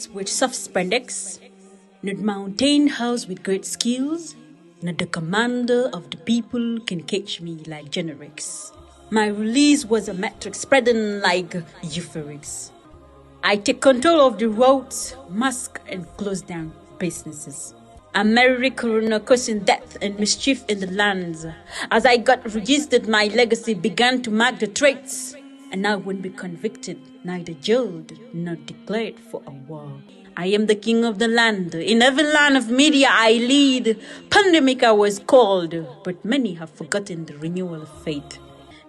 streets with soft spandex, not mountain house with great skills, not the commander of the people can catch me like generics. My release was a metric spreading like euphorics. I take control of the roads, mask and close down businesses. A merry corona causing death and mischief in the lands. As I got registered, my legacy began to mark the traits, and I won't be convicted, neither jailed, nor declared for a war. I am the king of the land. In every land of media I lead. Pandemic I was called, but many have forgotten the renewal of faith.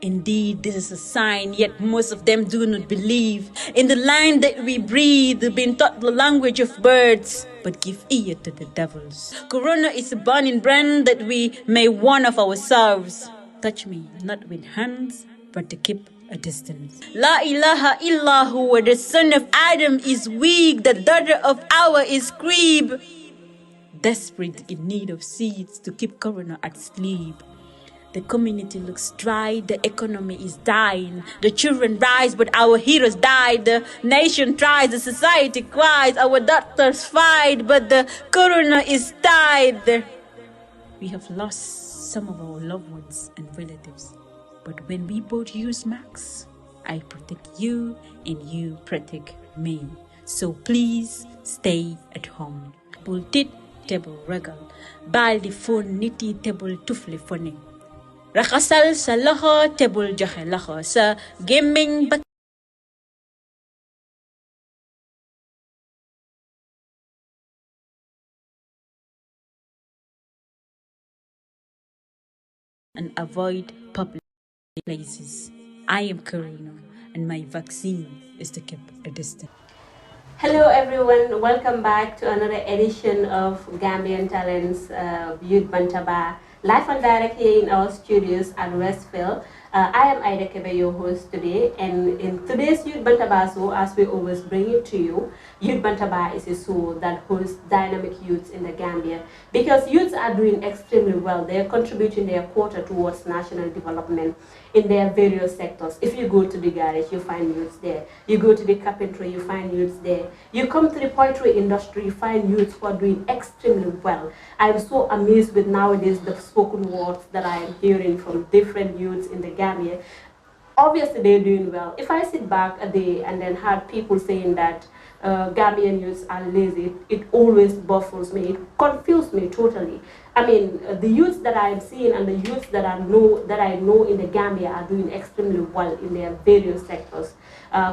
Indeed, this is a sign, yet most of them do not believe in the land that we breathe, being taught the language of birds, but give ear to the devils. Corona is a burning brand that we may warn of ourselves. Touch me, not with hands, but to keep a distance. La ilaha illahu, the son of Adam is weak, the daughter of Awa is Creeb. Desperate in need of seeds to keep Corona at sleep. The community looks dry, the economy is dying. The children rise, but our heroes died. The nation tries, the society cries. Our doctors fight, but the corona is died. We have lost some of our loved ones and relatives. But when we both use masks, I protect you and you protect me. So please stay at home. Bultit table regal. Bal di phone niti table tufli phone. Rakasal sa loxo tebul joxe loxo sa gémmiñ ba and avoid public places. I am Corona and my vaccine is to keep a distance. Hello everyone, welcome back to another edition of Gambian Talents Youth Bantaba. Live and direct here in our studios at Westfield. I am Kebbeh, your host today, and in today's Youth Bantaba show, as we always bring it to you, Youth Bantaba is a show that hosts dynamic youths in the Gambia, because youths are doing extremely well. They are contributing their quota towards national development in their various sectors. If you go to the garage, you find youths there. You go to the carpentry, you find youths there. You come to the poetry industry, you find youths who are doing extremely well. I'm so amazed with nowadays the spoken words that I am hearing from different youths in the Gambia. Obviously, they're doing well. If I sit back a day and then had people saying that Gambian youths are lazy, it always baffles me. It confuses me totally. I mean, the youths that I am seeing and the youths that I know in the Gambia are doing extremely well in their various sectors.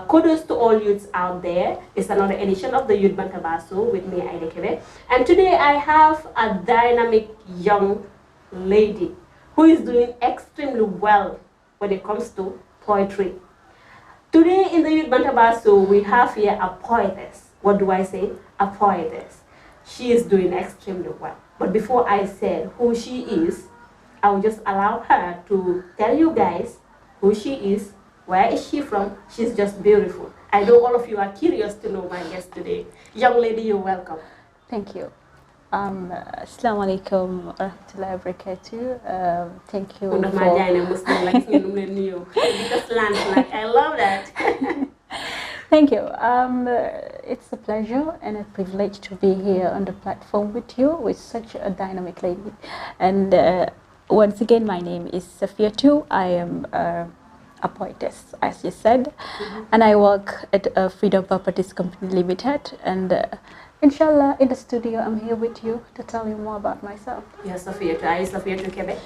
Kudos to all youths out there. It's another edition of the Youth Bantaba with me, Kebbeh. And today I have a dynamic young lady who is doing extremely well when it comes to poetry. Today in the Youth Bantaba we have here a poetess. What do I say? A poetess. She is doing extremely well. But before I said who she is, I will just allow her to tell you guys who she is, where is she from. She's just beautiful. I know all of you are curious to know my guest today. Young lady, you're welcome. Thank you. Assalamu alaikum warahmatullahi wabarakatuh. Thank you I love that. Thank you. It's a pleasure and a privilege to be here on the platform with you, with such a dynamic lady. And once again, my name is Saffiatou. I am a poetess, as you said, and I work at Freedom Properties Company Limited. And inshallah, in the studio, I'm here with you to tell you more about myself. Yes, Saffiatou. Are you Saffiatou Kebbeh?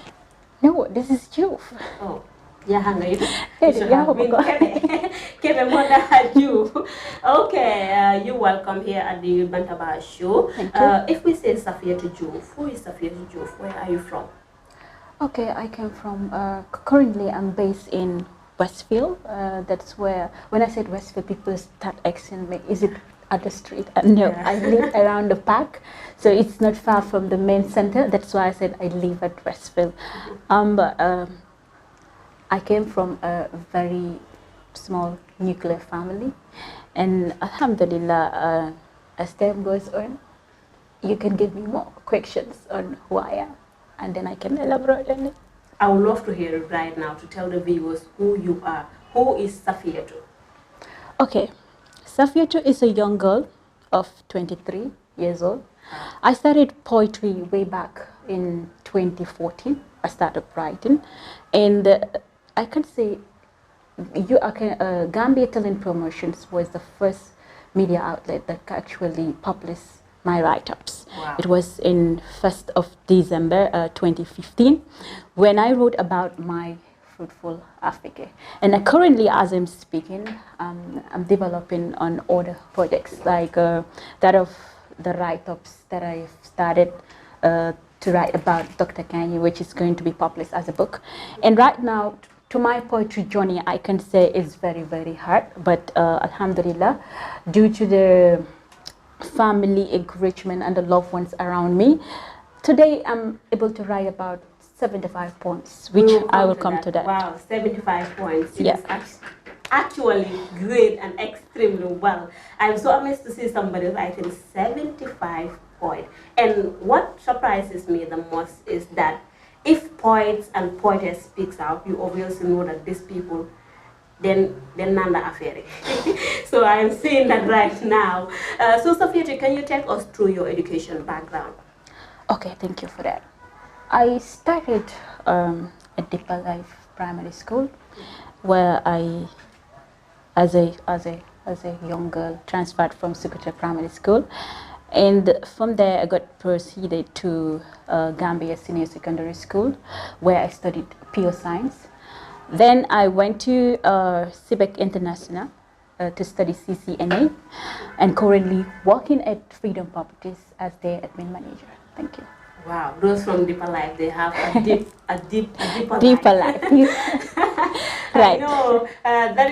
No, this is Joof. Oh. Yeah, Kebbeh Mother had you. Okay, you're welcome here at the Youth Bantaba show. If we say Saffiatou Joof, who is Saffiatou Joof? Where are you from? Okay, I came from, currently I'm based in Westfield. That's where, when I said Westfield, people start asking me, is it at the street? No, yeah. I live around the park, so it's not far from the main center. That's why I said I live at Westfield. I came from a very small nuclear family, and alhamdulillah, as time goes on, you can give me more questions on who I am, and then I can elaborate on it. I would love to hear it right now, to tell the viewers who you are. Who is Saffiatou? Okay, Saffiatou is a young girl of 23 years old. I started poetry way back in 2014. I started writing, and I can say Gambia Talent Promotions was the first media outlet that actually published my write-ups. Wow. It was in 1st of December 2015 when I wrote about my fruitful Africa. And currently, as I'm speaking, I'm developing on other projects like that of the write-ups that I've started to write about Dr. Kanye, which is going to be published as a book. And right now, to my poetry journey, I can say it's very, very hard, but alhamdulillah, due to the family encouragement and the loved ones around me, today I'm able to write about 75 poems, which I will come to that. Wow, 75 points. Yeah. It's actually great and extremely well. I'm so amazed to see somebody writing 75 points. And what surprises me the most is that if poets and poetess speaks out, you obviously know that these people, then nanda affair. So I am seeing that right now. So Saffiatou, can you take us through your education background? Okay, thank you for that. I started at Deeper Life Primary School, where I, as a young girl, transferred from Sukuta Primary School, and from there I got proceeded to Gambia Senior Secondary School, where I studied pure science. Then I went to CBEC International to study CCNA, and currently working at Freedom Properties as their admin manager. Thank you. Wow, those from Deeper Life, they have a deeper life. I Right. know that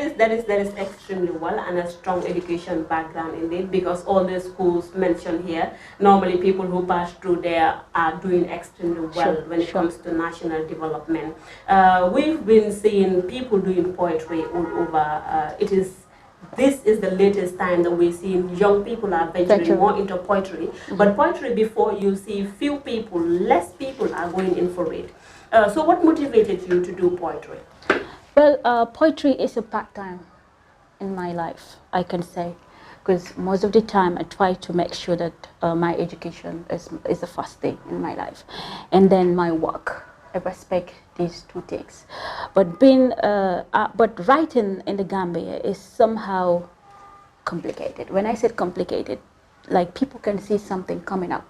is extremely well, and a strong education background indeed, because all the schools mentioned here, normally people who pass through there are doing extremely well when it comes to national development. We've been seeing people doing poetry all over. This is the latest time that we're seeing young people are venturing more into poetry. But poetry before, you see few people, less people are going in for it. So what motivated you to do poetry? Well, poetry is a part-time in my life, I can say, because most of the time I try to make sure that my education is the first thing in my life, and then my work. I respect these two things, but writing in the Gambia is somehow complicated. When I said complicated, like people can see something coming up,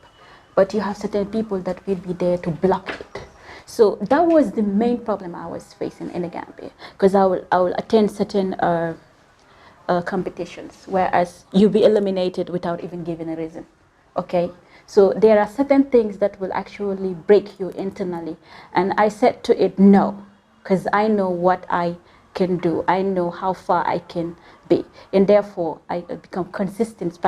but you have certain people that will be there to block it. So that was the main problem I was facing in the Gambia, because I will attend certain competitions, whereas you'll be eliminated without even giving a reason. Okay. So there are certain things that will actually break you internally. And I said to it, no, because I know what I can do. I know how far I can be. And therefore, I become persistent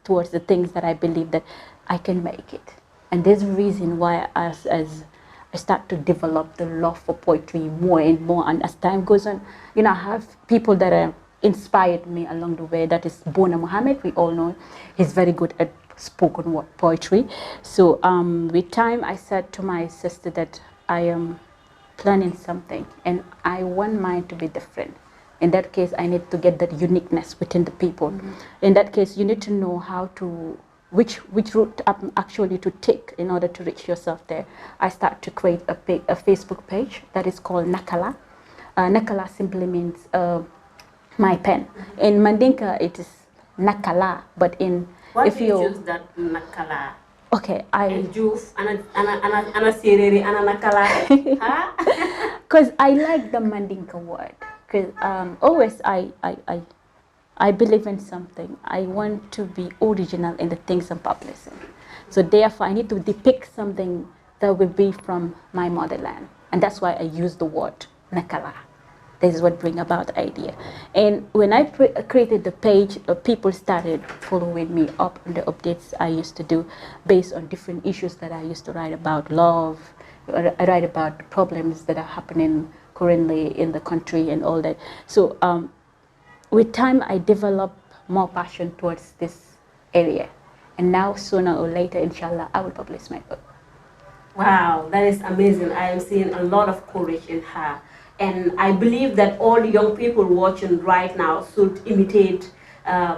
towards the things that I believe that I can make it. And there's a reason why as I start to develop the love for poetry more and more. And as time goes on, you know, I have people that have inspired me along the way. That is Bona Mohammed. We all know he's very good at spoken word poetry. So with time, I said to my sister that I am planning something and I want mine to be different. In that case, I need to get that uniqueness within the people. In that case, you need to know how to, which route actually to take in order to reach yourself there. I start to create a Facebook page that is called Nakala. Nakala simply means my pen. In Mandinka, it is Nakala, but in Why do you choose that Nakala? Okay, And Joof, ana Siriri, ana Nakala. Because I like the Mandinka word. Because always I believe in something. I want to be original in the things I'm publishing. So therefore, I need to depict something that will be from my motherland. And that's why I use the word Nakala. This is what brings about the idea. And when I created the page, people started following me up on the updates I used to do based on different issues that I used to write about love. I write about problems that are happening currently in the country and all that. So with time, I developed more passion towards this area. And now, sooner or later, inshallah, I will publish my book. Wow, that is amazing. I am seeing a lot of courage in her. And I believe that all young people watching right now should imitate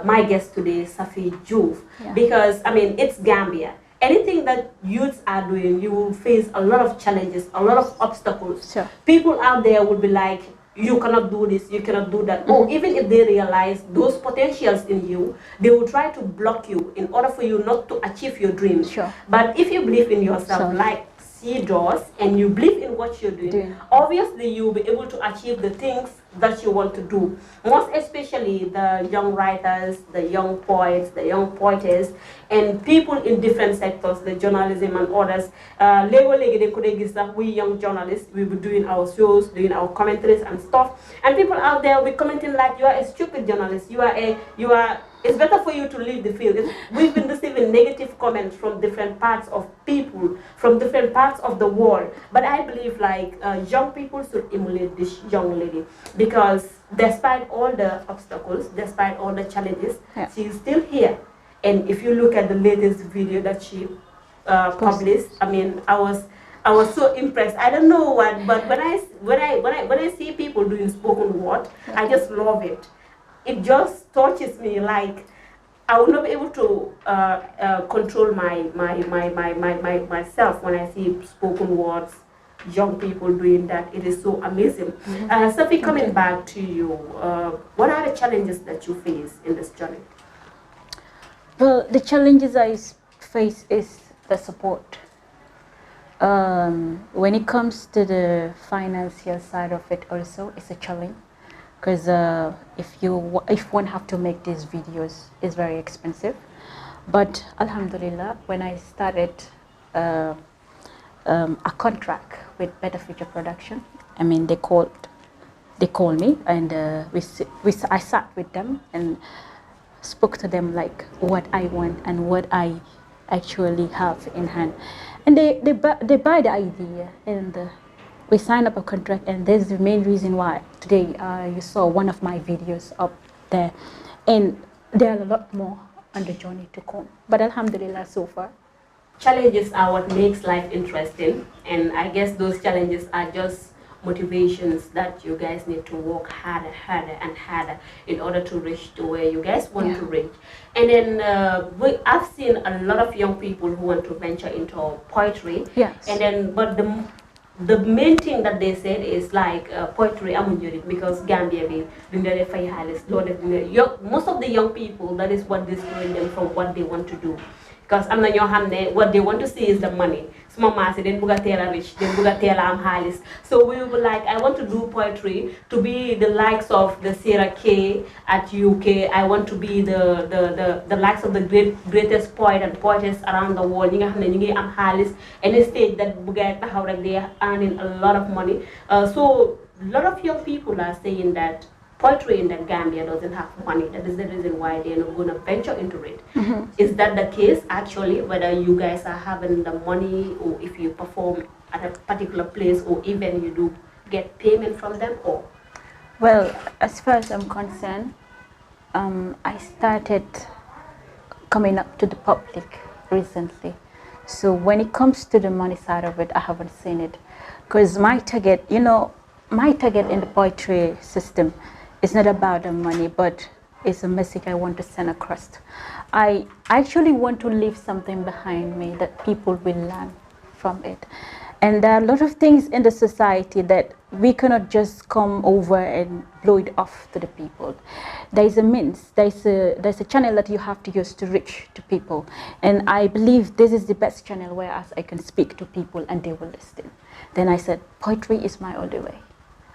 my guest today, Saffiatou Joof, Yeah. because I mean it's Gambia. Anything that youths are doing, you will face a lot of challenges, a lot of obstacles. Sure. People out there will be like, you cannot do this, you cannot do that. Or even if they realize those potentials in you, they will try to block you in order for you not to achieve your dreams. Sure. But if you believe in yourself, Sure. like she does, and you believe in what you're doing, obviously you'll be able to achieve the things that you want to do. Most especially the young writers, the young poets, the young poetess, and people in different sectors, the journalism and others. We young journalists, we be doing our shows, doing our commentaries and stuff, and people out there will be commenting like, you are a stupid journalist, it's better for you to leave the field. We've been receiving negative comments from different parts of people, from different parts of the world. But I believe like young people should emulate this young lady, because despite all the obstacles, despite all the challenges, she is still here. And if you look at the latest video that she published, I mean, I was so impressed. I don't know what, but when I see people doing spoken word, I just love it. It just touches me. Like I will not be able to control myself when I see spoken words, young people doing that. It is so amazing. Sophie, coming back to you, what are the challenges that you face in this journey? Well, the challenges I face is the support. When it comes to the financial side of it also, it's a challenge. Because if one have to make these videos, it's very expensive. But Alhamdulillah, when I started a contract with Better Future Production, I mean they called me, and I sat with them and spoke to them like what I want and what I actually have in hand, and they buy the idea, and we signed up a contract, and that's the main reason why today you saw one of my videos up there, and there are a lot more on the journey to come. But Alhamdulillah, so far. Challenges are what makes life interesting, and I guess those challenges are just motivations that you guys need to work harder and harder in order to reach to where you guys want to reach. And then I've seen a lot of young people who want to venture into poetry. Yes. And then, but the main thing that they said is like poetry amunyuri, because Gambia most of the young people, that is what discourages them from what they want to do. Because I'm not what they want to see is the money. Small mass, then bugatela rich, then bugatela am halis. So we were like, I want to do poetry to be the likes of the Sarah K at UK. I want to be the likes of the greatest poet and poetess around the world. Am halis, any stage that bugat how they are earning a lot of money. So a lot of young people are saying that poetry in the Gambia doesn't have money. That is the reason why they're not going to venture into it. Is that the case actually, whether you guys are having the money, or if you perform at a particular place, or even you do get payment from them? Or well, as far as I'm concerned, I started coming up to the public recently. So when it comes to the money side of it, I haven't seen it. Because my target in the poetry system, it's not about the money, but it's a message I want to send across. I actually want to leave something behind me that people will learn from it. And there are a lot of things in the society that we cannot just come over and blow it off to the people. There is a means, there's a channel that you have to use to reach to people. And I believe this is the best channel where I can speak to people and they will listen. Then I said, poetry is my only way.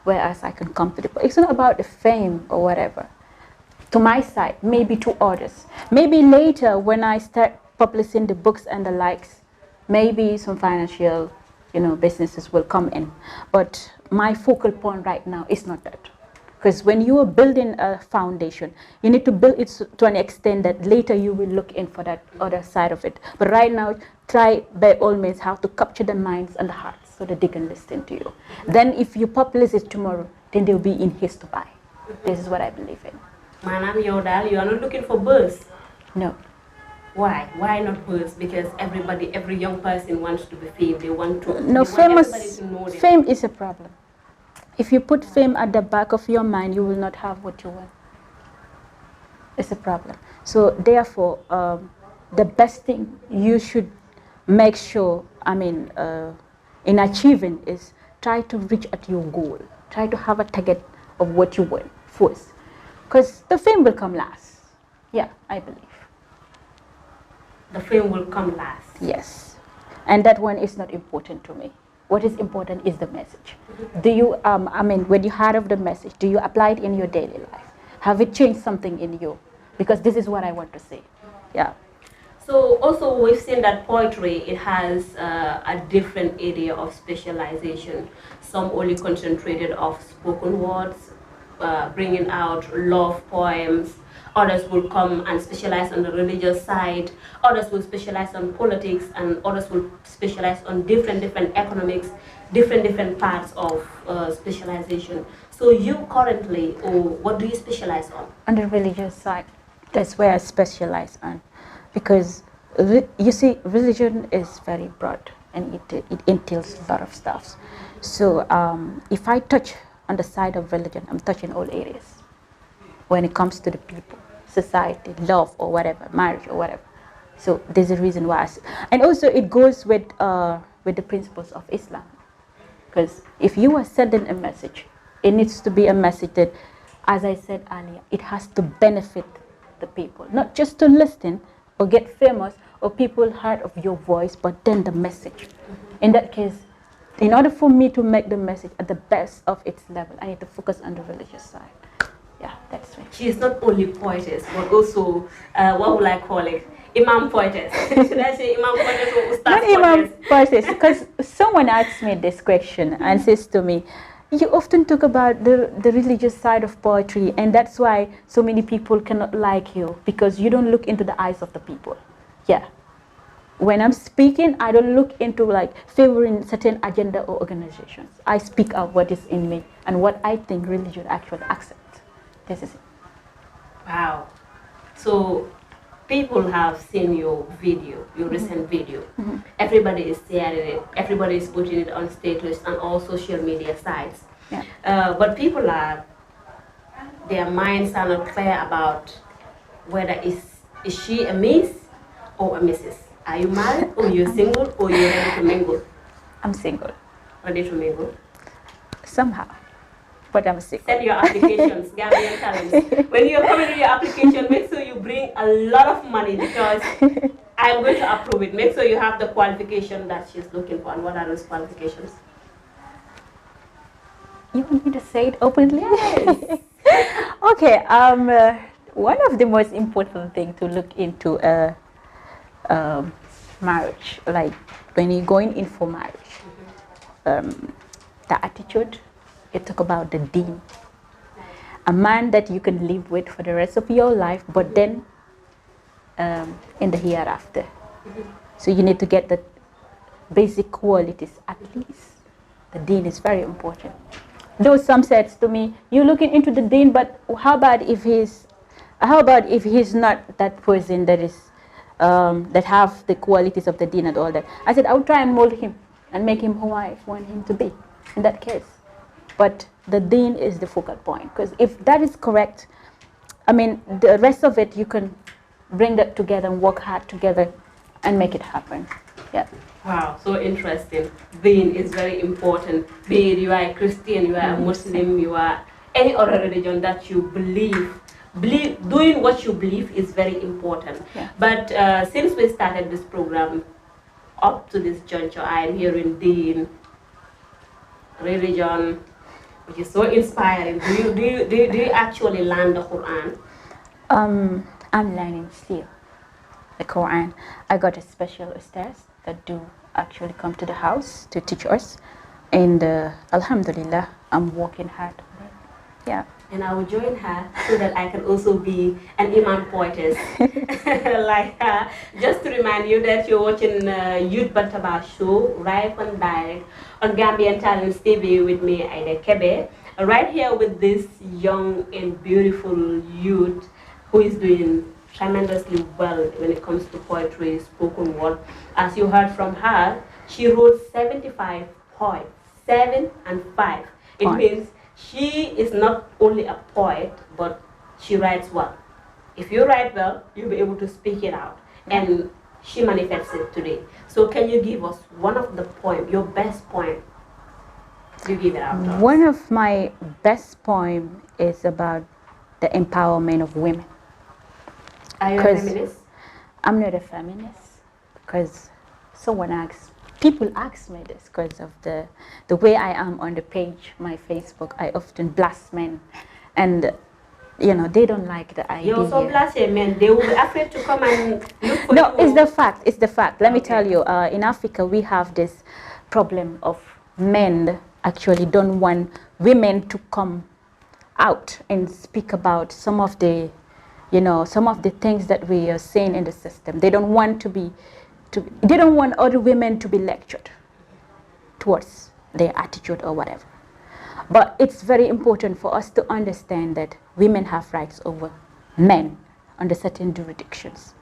Whereas I can come to the point. It's not about the fame or whatever. To my side, maybe to others. Maybe later when I start publishing the books and the likes, maybe some financial, businesses will come in. But my focal point right now is not that. Because when you are building a foundation, you need to build it to an extent that later you will look in for that other side of it. But right now, try by all means how to capture the minds and the hearts so that they can listen to you. Then if you publish it tomorrow, then they'll be in haste to buy. This is what I believe in. Manam Yodal, you are not looking for buzz. No. Why? Why not buzz? Because every young person wants to be famous. They want to. No, fame is a problem. If you put fame at the back of your mind, you will not have what you want. It's a problem. So therefore, the best thing you should make sure, in achieving is try to reach at your goal. Try to have a target of what you want first. Because the fame will come last. Yeah, I believe. The fame will come last. Yes. And that one is not important to me. What is important is the message. Do you, when you heard of the message, do you apply it in your daily life? Have it changed something in you? Because this is what I want to say. Yeah. So also we've seen that poetry, it has a different area of specialization. Some only concentrated of spoken words, bringing out love poems. Others will come and specialize on the religious side. Others will specialize on politics, and others will specialize on different economics, different parts of specialization. So you currently, or what do you specialize on? On the religious side, that's where I specialize on. Because you see, religion is very broad and it entails a lot of stuff. So if I touch on the side of religion, I'm touching all areas when it comes to the people, society, love, or whatever, marriage, or whatever. So there's a reason why. And also it goes with the principles of Islam. Because if you are sending a message, it needs to be a message that, as I said earlier, it has to benefit the people, not just to listen or get famous or people heard of your voice, but then the message. In that case, in order for me to make the message at the best of its level, I need to focus on the religious side. Yeah, that's right. She is not only poetess, but also, what would I call it? Imam poetess. Should I say Imam poetess or Ustaz Not poetess? Imam poetess, because someone asked me this question and says to me, you often talk about the religious side of poetry, and that's why so many people cannot like you, because you don't look into the eyes of the people. Yeah. When I'm speaking, I don't look into like favoring certain agenda or organizations. I speak out what is in me and what I think religion actually accepts. This is it. Wow. So people have seen your video, your recent video. Everybody is sharing it. Everybody is putting it on status and all social media sites. Yeah. But people their minds are not clear about whether is she a miss or a missus. Are you married, or you're single, or you're ready to mingle? I'm single. Ready to mingle? Somehow. But I'm single. Send your applications, Gambian talents. When you're coming with your application, make sure you bring a lot of money, because I'm going to approve it. Make sure you have the qualification that she's looking for. And what are those qualifications? You want me to say it openly? Yes. Okay. One of the most important things to look into marriage, like when you're going in for marriage, the attitude. You talk about the deen, a man that you can live with for the rest of your life, but then in the hereafter. So you need to get the basic qualities at least. The deen is very important. Though some said to me, "You're looking into the deen, but how about if he's not that person that is that have the qualities of the deen and all that?" I said, "I would try and mold him and make him who I want him to be in that case." But the deen is the focal point, because if that is correct, the rest of it you can bring that together and work hard together and make it happen. Yeah. Wow, so interesting. Deen is very important. Be it you are a Christian, you are a Muslim, you are any other religion that you believe, doing what you believe is very important. Yeah. But since we started this program, up to this juncture, I am hearing deen, religion, which is so inspiring. Do you actually learn the Quran? I'm learning still the Quran. I got a special ustaz that do actually come to the house to teach us, and alhamdulillah, I'm working hard on it. Yeah. And I will join her so that I can also be an Imam poetess like her. Just to remind you that you're watching Youth Bantaba show live and direct on Gambian Talents TV with me, Ida Kebbeh, right here with this young and beautiful youth who is doing tremendously well when it comes to poetry, spoken word. As you heard from her, she wrote 75 poems, 7 and 5. It means she is not only a poet, but she writes well. If you write well, you'll be able to speak it out. And she manifests it today. So can you give us one of the poems, your best poem? You give it out to us. One of my best poem is about the empowerment of women. Are you a feminist? I'm not a feminist, because people ask me this because of the way I am on the page, my Facebook. I often blast men, and they don't like the idea. You also blast men. They will be afraid to come and look for you. No, it's the fact. It's the fact. Let me tell you. In Africa, we have this problem of men actually don't want women to come out and speak about some of the things that we are seeing in the system. They don't want they don't want other women to be lectured towards their attitude or whatever. But it's very important for us to understand that women have rights over men under certain jurisdictions,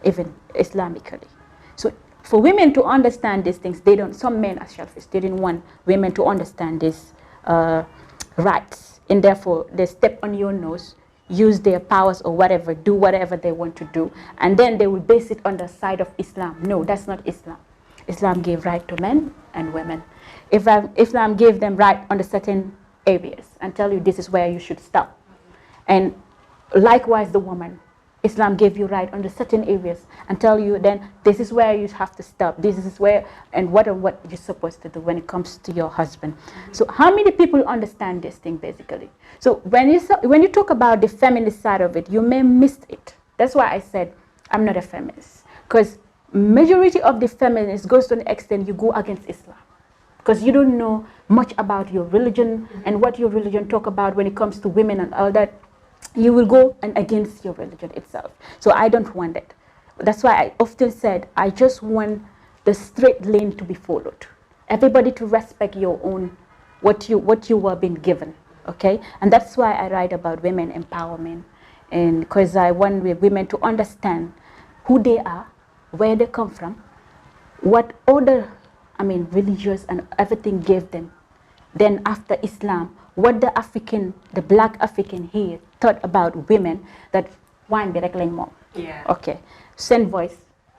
even Islamically. So for women to understand these things, some men are selfish. They didn't want women to understand these rights, and therefore they step on your nose, use their powers or whatever, do whatever they want to do, and then they will base it on the side of Islam. No, that's not Islam. Islam gave right to men and women. Islam gave them right on the certain areas and tell you this is where you should stop. And likewise the woman, Islam gave you right on the certain areas and tell you then this is where you have to stop. This is where and what you're supposed to do when it comes to your husband. So how many people understand this thing basically? So when you talk about the feminist side of it, you may miss it. That's why I said I'm not a feminist, because majority of the feminists goes to an extent you go against Islam, because you don't know much about your religion and what your religion talk about when it comes to women and all that. You will go and against your religion itself. So I don't want that. That's why I often said I just want the straight lane to be followed. Everybody to respect your own, what you were being given, okay? And that's why I write about women empowerment, and because I want women to understand who they are, where they come from, what other, religious and everything gave them. Then after Islam, what the black African here thought about women, that wine be rekling mom. Yeah. Okay. Send voice.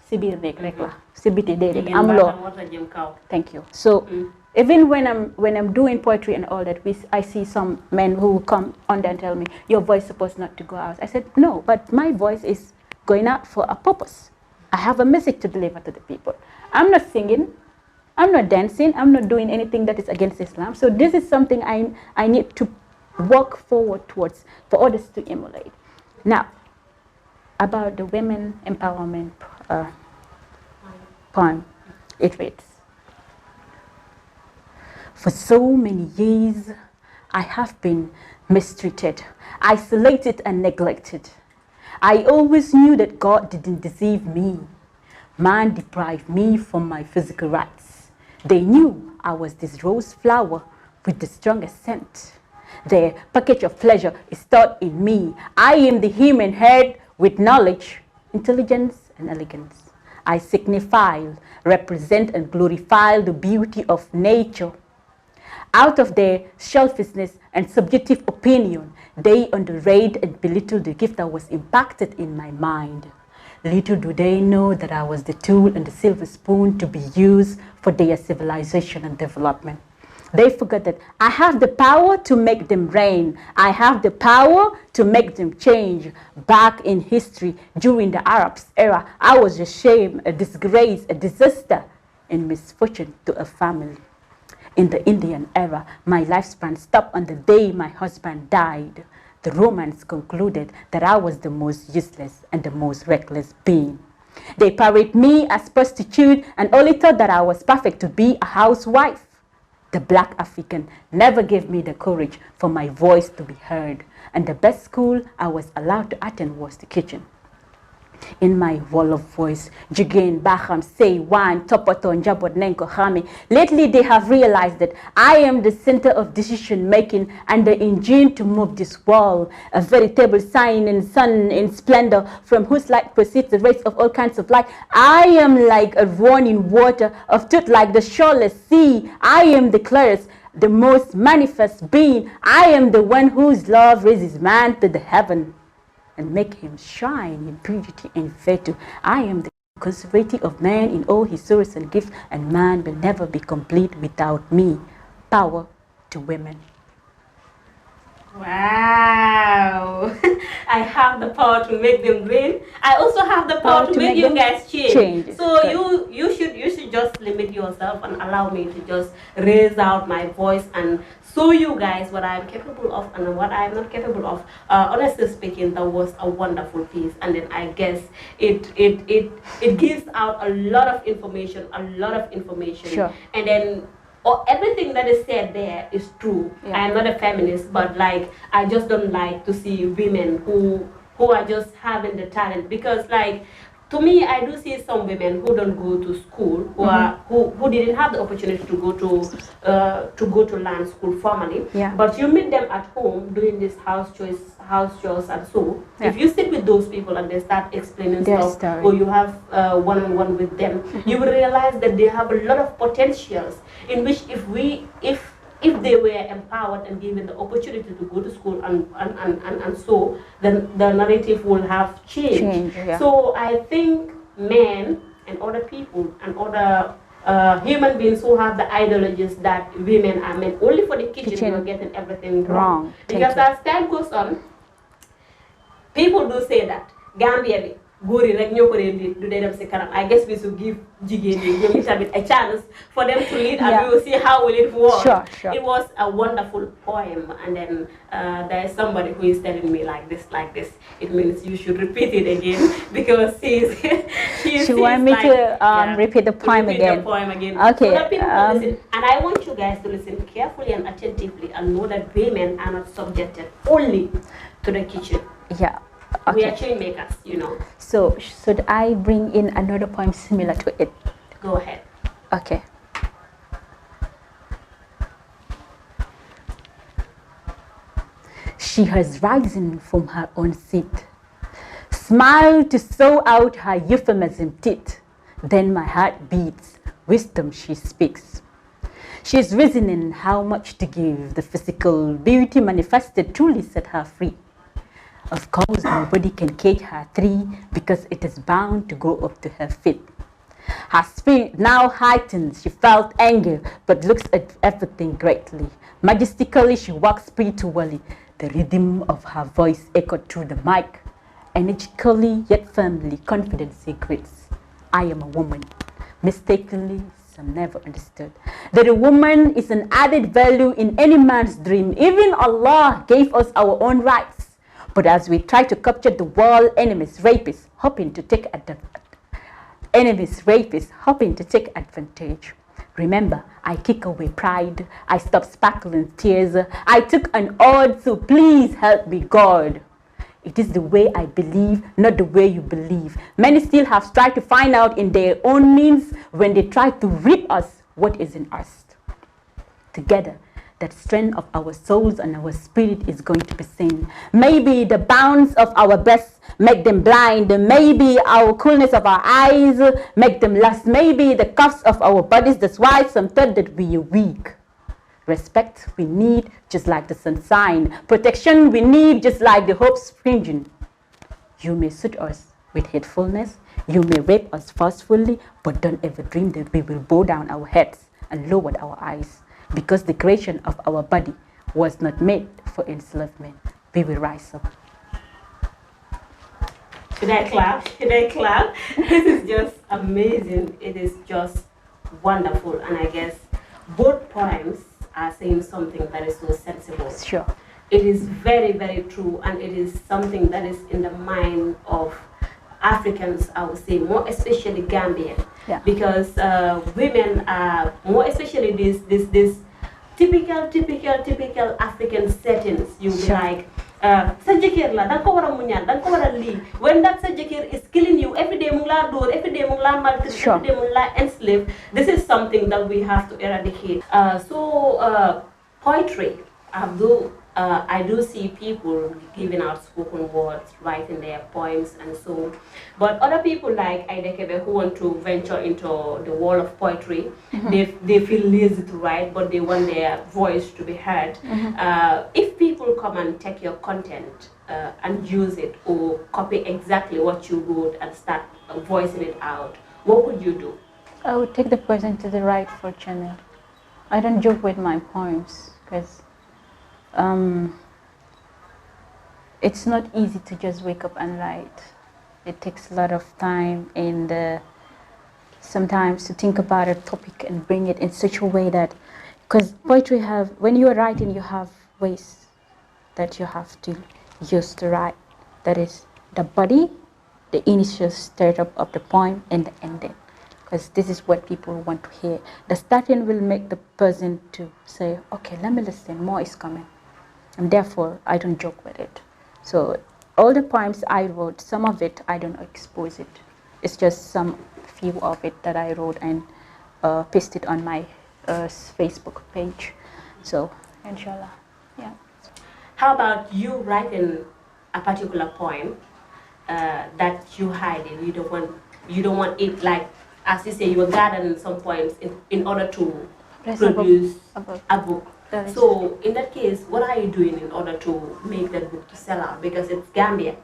Sibir nek rekla. Sibiti de amlo. Thank you. So even when I'm doing poetry and all that, I see some men who come on there and tell me your voice is supposed not to go out. I said no, but my voice is going out for a purpose. I have a message to deliver to the people. I'm not singing, I'm not dancing, I'm not doing anything that is against Islam. So this is something I need to work forward towards for others to emulate. Now, about the women empowerment poem, it reads: for so many years, I have been mistreated, isolated and neglected. I always knew that God didn't deceive me. Man deprived me from my physical rights. They knew I was this rose flower with the strongest scent. Their package of pleasure is stored in me. I am the human head with knowledge, intelligence, and elegance. I signify, represent, and glorify the beauty of nature. Out of their selfishness and subjective opinion, they underrate and belittle the gift that was impacted in my mind. Little do they know that I was the tool and the silver spoon to be used for their civilization and development. They forget that I have the power to make them reign. I have the power to make them change. Back in history, during the Arab era, I was a shame, a disgrace, a disaster, and misfortune to a family. In the Indian era, my lifespan stopped on the day my husband died. The Romans concluded that I was the most useless and the most reckless being. They parade me as prostitute and only thought that I was perfect to be a housewife. The black African never gave me the courage for my voice to be heard, and the best school I was allowed to attend was the kitchen. In my wall of voice, Jigain, Baham, Say, Wan, Topaton, Jabot, Nenko, Hami. Lately they have realized that I am the center of decision making and the engine to move this world, a veritable sign and sun in splendor, from whose light proceeds the rays of all kinds of light. I am like a running water, of truth like the shoreless sea. I am the clearest, the most manifest being. I am the one whose love raises man to the heaven. and make him shine in purity and virtue. I am the conservative of man in all his sources and gifts, and man will never be complete without me. Power to women. Wow. I have the power to make them rain. I also have the power to make you guys change. So you should just limit yourself and allow me to just raise out my voice and show you guys what I'm capable of and what I'm not capable of. Honestly speaking, that was a wonderful piece, and then I guess it gives out a lot of information, Sure. and then everything that is said there is true. Yeah. I am not a feminist, but like I just don't like to see women who are just having the talent, because like to me, I do see some women who don't go to school, who didn't have the opportunity to go to land school formally. Yeah. But you meet them at home doing this house chores, and so if you sit with those people and they start explaining Their stuff, story. or you have one-on-one with them, you will realize that they have a lot of potentials in which if they were empowered and given the opportunity to go to school and so, then the narrative will have changed. Yeah. So I think men and other people and other human beings who have the ideologies that women are meant only for the kitchen, you're getting everything wrong. Because as time goes on, people do say that Gambia góor yi rek ñoo ko lead du dee dem si kanam. I guess we should give jigéen yi ñoom itamit a chance for them to lead, and we will see how will it work. Sure. It was a wonderful poem, and then there is somebody who is telling me like this. It means you should repeat it again, because she want me to repeat the poem again. Okay. So that people can listen, and I want you guys to listen carefully and attentively and know that women are not subjected only to the kitchen. Yeah. Okay. We are change makers, you know. So should I bring in another poem similar to it? Go ahead. Okay. She has risen from her own seat, smiled to sow out her euphemism teeth. Then my heart beats, wisdom she speaks. She's risen in how much to give. The physical beauty manifested truly set her free. Of course, nobody can cage her tree, because it is bound to go up to her feet. Her spirit now heightened, she felt anger, but looks at everything greatly. Majestically, she walks spiritually. The rhythm of her voice echoed through the mic. Energically, yet firmly, confidence greets. I am a woman. Mistakenly, some never understood that a woman is an added value in any man's dream. Even Allah gave us our own rights. But as we try to capture the world, enemies, rapists, hoping to take advantage. Remember, I kick away pride. I stop sparkling tears. I took an oath, so please help me, God. It is the way I believe, not the way you believe. Many still have tried to find out in their own means when they try to rip us what is in us. Together, that strength of our souls and our spirit is going to be seen. Maybe the bounds of our breasts make them blind. Maybe our coolness of our eyes make them lust. Maybe the cuffs of our bodies, that's why some thought that we are weak. Respect we need, just like the sunshine. Protection we need, just like the hope springing. You may suit us with hatefulness. You may rape us forcefully, but don't ever dream that we will bow down our heads and lower our eyes. Because the creation of our body was not made for enslavement. We will rise up. Should I clap? This is just amazing. It is just wonderful. And I guess both poems are saying something that is so sensible. Sure. It is very, very true. And it is something that is in the mind of Africans, I would say, more especially Gambian. Yeah. Because women are more especially this typical African settings. You be like sa jëkkër la danga ko war a muñal danga ko war a lii. When that sa jëkkër is killing you every day mu ngi laa dóor, every day mu ngi laa maltraite, every day mu ngi laa enslave. This is something that we have to eradicate. So poetry, although I do see people giving out spoken words, writing their poems and so. But other people like Aida Kebbeh who want to venture into the world of poetry, they feel lazy to write, but they want their voice to be heard. If people come and take your content and use it or copy exactly what you wrote and start voicing it out, what would you do? I would take the person to the rightful channel. I don't joke with my poems because it's not easy to just wake up and write. It takes a lot of time and sometimes to think about a topic and bring it in such a way that, because poetry when you are writing, you have ways that you have to use to write. That is the body, the initial startup of the poem, and the ending. Because this is what people want to hear. The starting will make the person to say, okay, let me listen, more is coming. And therefore, I don't joke with it. So all the poems I wrote, some of it, I don't expose it. It's just some few of it that I wrote and pasted on my Facebook page. So, inshallah, yeah. How about you writing a particular poem that you hide it? You don't want it, like, as you say, you are gathering some poems in order to produce a book. So in that case, what are you doing in order to make that book to sell out? Because it's Gambia.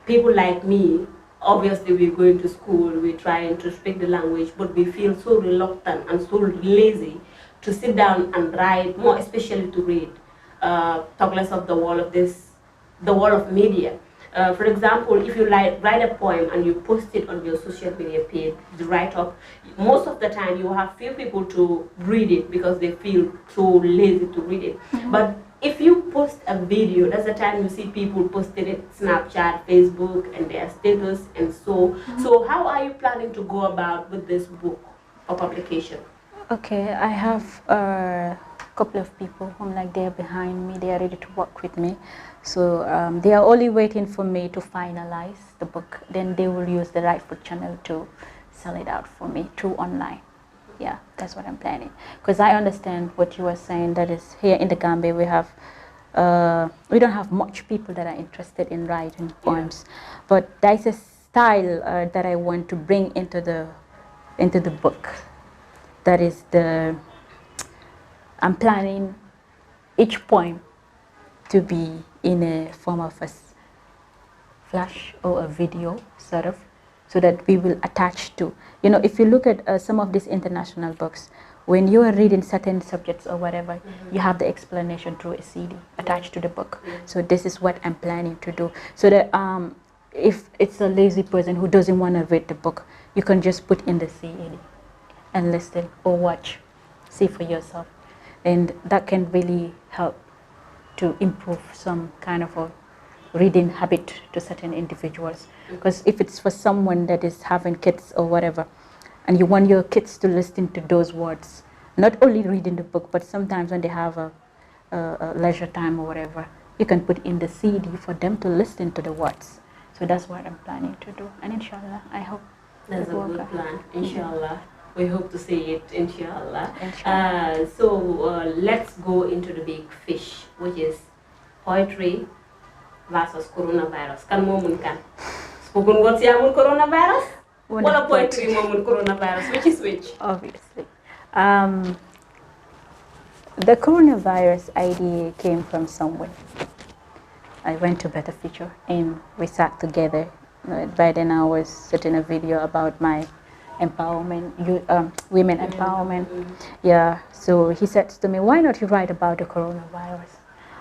People like me, obviously we're going to school, we're trying to speak the language, but we feel so reluctant and so lazy to sit down and write, more especially to read. Talk less of the wall of media. For example, if you write a poem and you post it on your social media page, the write-up, most of the time you have few people to read it because they feel so lazy to read it. But if you post a video, that's the time you see people posting it, Snapchat, Facebook, and their status and so. So how are you planning to go about with this book for publication? Okay, I have a couple of people whom they're behind me, they are ready to work with me. So they are only waiting for me to finalize the book. Then they will use the rightful channel to sell it out for me through online. Yeah, that's what I'm planning. Because I understand what you were saying, that is here in the Gambia we don't have much people that are interested in writing poems. But there's a style that I want to bring into the book. That is I'm planning each poem to be in a form of a flash or a video sort of, so that we will attach to, if you look at some of these international books, when you are reading certain subjects or whatever, you have the explanation through a CD attached to the book. So this is what I'm planning to do, so that if it's a lazy person who doesn't want to read the book, you can just put in the CD and listen or watch, see for yourself, and that can really help to improve some kind of a reading habit to certain individuals. Because if it's for someone that is having kids or whatever, and you want your kids to listen to those words, not only reading the book, but sometimes when they have a leisure time or whatever, you can put in the CD for them to listen to the words. So that's what I'm planning to do, and inshallah, I hope that's a good plan. Inshallah. We hope to see it, inshallah. So let's go into the big fish, which is poetry versus coronavirus. Kan momun kan? Spoken words yamun coronavirus? Wala poetry momun coronavirus? Which is which? Obviously. The coronavirus idea came from somewhere. I went to Better Future and we sat together. By then I was shooting a video about my empowerment, women empowerment. Yeah, so he said to me, why not you write about the coronavirus?